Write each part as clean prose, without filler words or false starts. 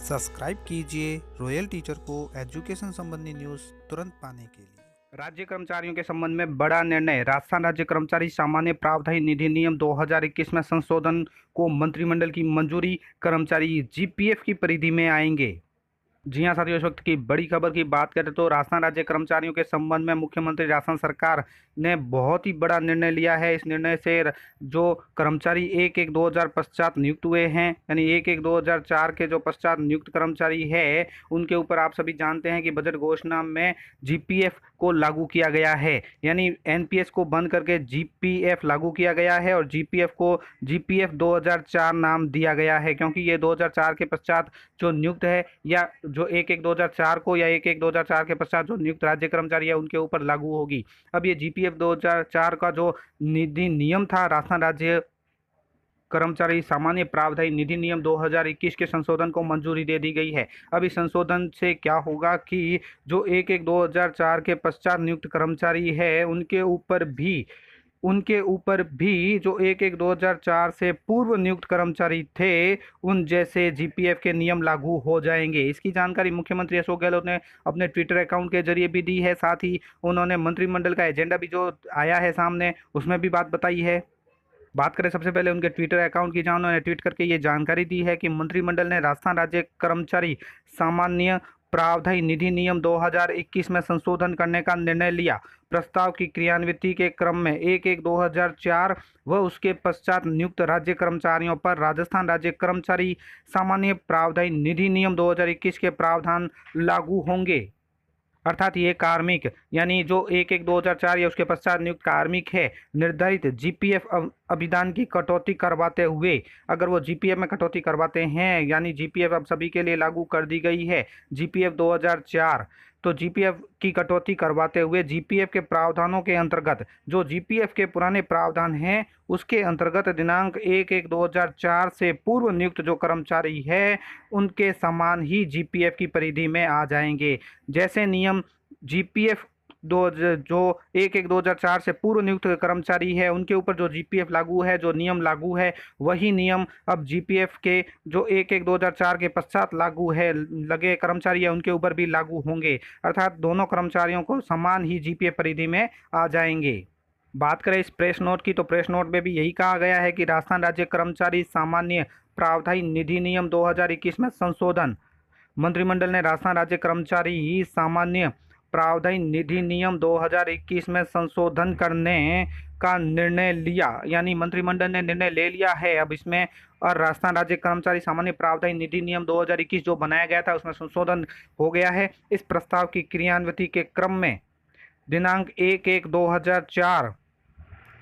Subscribe कीजिए royal teacher को education संबंधी न्यूज़ तुरंत पाने के लिए। राज्य कर्मचारियों के संबंध में बड़ा निर्णय। राजस्थान राज्य कर्मचारी सामान्य प्रावधान निधि नियम 2021 में संशोधन को मंत्रिमंडल की मंजूरी। कर्मचारी जीपीएफ की परिधि में आएंगे। जी हाँ साथियों, इस वक्त की बड़ी खबर की बात करें तो राजस्थान राज्य कर्मचारियों के संबंध में मुख्यमंत्री राजस्थान सरकार ने बहुत ही बड़ा निर्णय लिया है। इस निर्णय से जो कर्मचारी 1/1/2000 पश्चात नियुक्त हुए हैं, यानी 1/1/2004 के जो पश्चात नियुक्त कर्मचारी है, उनके ऊपर आप सभी जानते हैं कि बजट घोषणा में जीपीएफ को लागू किया गया है। यानी एनपीएस को बंद करके जीपीएफ लागू किया गया है और जीपीएफ को जीपीएफ 2004 नाम दिया गया है, क्योंकि ये 2004 के पश्चात जो नियुक्त है या जो 1/1/2004 को या 1/1/2004 के पश्चात जो नियुक्त राज्य कर्मचारी है उनके ऊपर लागू होगी। अब ये जीपीएफ 2004 का जो निधि नियम था, राजस्थान राज्य कर्मचारी सामान्य प्रावधान निधि नियम 2021 के संशोधन को मंजूरी दे दी गई है। अब इस संशोधन से क्या होगा कि जो 1/1/2004 के पश्चात नियुक्त कर्मचारी है उनके ऊपर भी जो 1/1/2004 से पूर्व नियुक्त कर्मचारी थे, उन जैसे जीपीएफ के नियम लागू हो जाएंगे। इसकी जानकारी मुख्यमंत्री अशोक गहलोत ने अपने ट्विटर अकाउंट के जरिए भी दी है। साथ ही उन्होंने मंत्रिमंडल का एजेंडा भी जो आया है सामने, उसमें भी बात बताई है। बात करें सबसे पहले उनके ट्विटर अकाउंट की, जहां उन्होंने ट्वीट करके ये जानकारी दी है कि मंत्रिमंडल ने राजस्थान राज्य कर्मचारी सामान्य प्रावधान निधि नियम 2021 में संशोधन करने का निर्णय लिया। प्रस्ताव की क्रियान्विति के क्रम में 1/1/2004 व उसके पश्चात नियुक्त राज्य कर्मचारियों पर राजस्थान राज्य कर्मचारी सामान्य प्रावधान निधि नियम 2021 के प्रावधान लागू होंगे। अर्थात ये कार्मिक, यानी जो 1/1/2004 या उसके पश्चात नियुक्त कार्मिक है, निर्धारित जीपीएफ अभिदान की कटौती करवाते हुए, अगर वो जीपीएफ में कटौती करवाते हैं, यानी जीपीएफ अब सभी के लिए लागू कर दी गई है जीपीएफ 2004, तो जीपीएफ की कटौती करवाते हुए जीपीएफ के प्रावधानों के अंतर्गत जो जीपीएफ के पुराने प्रावधान हैं उसके अंतर्गत दिनांक 1/1/2004 से पूर्व नियुक्त जो कर्मचारी है उनके समान ही जीपीएफ की परिधि में आ जाएंगे। जैसे नियम जीपीएफ जो 1/1/2004 से पूर्व नियुक्त कर्मचारी है उनके ऊपर जो जीपीएफ लागू है, जो नियम लागू है, वही नियम अब जीपीएफ के जो 1/1/2004 के पश्चात लागू है लगे कर्मचारी है उनके ऊपर भी लागू होंगे। अर्थात दोनों कर्मचारियों को समान ही जीपीएफ परिधि में आ जाएंगे। बात करें इस प्रेस नोट की, तो प्रेस नोट में भी यही कहा गया है कि राजस्थान राज्य कर्मचारी सामान्य प्रावधान निधि नियम 2021 में संशोधन। मंत्रिमंडल ने राजस्थान राज्य कर्मचारी सामान्य प्रावधान निधि नियम 2021 में संशोधन करने का निर्णय लिया, यानी मंत्रिमंडल ने निर्णय ले लिया है अब इसमें। और राजस्थान राज्य कर्मचारी सामान्य प्रावधान निधि नियम 2021 जो बनाया गया था उसमें संशोधन हो गया है। इस प्रस्ताव की क्रियान्विति के क्रम में दिनांक 1/1/2004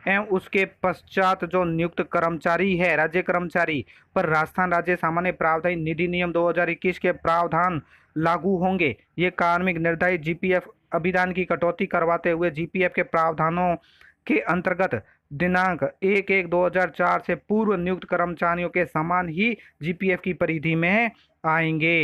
एवं उसके पश्चात जो नियुक्त कर्मचारी है राज्य कर्मचारी पर राजस्थान राज्य सामान्य प्रावधान निधि नियम 2021 के प्रावधान लागू होंगे। ये कार्मिक निर्धारित जीपीएफ अभिदान की कटौती करवाते हुए जीपीएफ के प्रावधानों के अंतर्गत दिनांक 1/1/2004 से पूर्व नियुक्त कर्मचारियों के समान ही जीपीएफ की परिधि में आएंगे।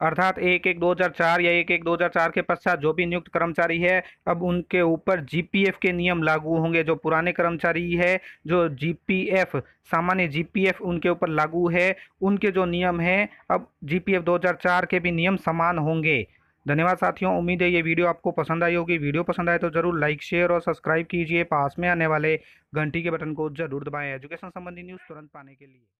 अर्थात 1/1/2004 या 1/1/2004 के पश्चात जो भी नियुक्त कर्मचारी है अब उनके ऊपर जीपीएफ के नियम लागू होंगे। जो पुराने कर्मचारी है, जो जीपीएफ सामान्य जीपीएफ उनके ऊपर लागू है, उनके जो नियम हैं अब जीपीएफ 2004 के भी नियम समान होंगे। धन्यवाद साथियों, उम्मीद है ये वीडियो आपको पसंद आई होगी। वीडियो पसंद आए तो जरूर लाइक, शेयर और सब्सक्राइब कीजिए। पास में आने वाले घंटी के बटन को जरूर दबाएं एजुकेशन संबंधी न्यूज़ तुरंत पाने के लिए।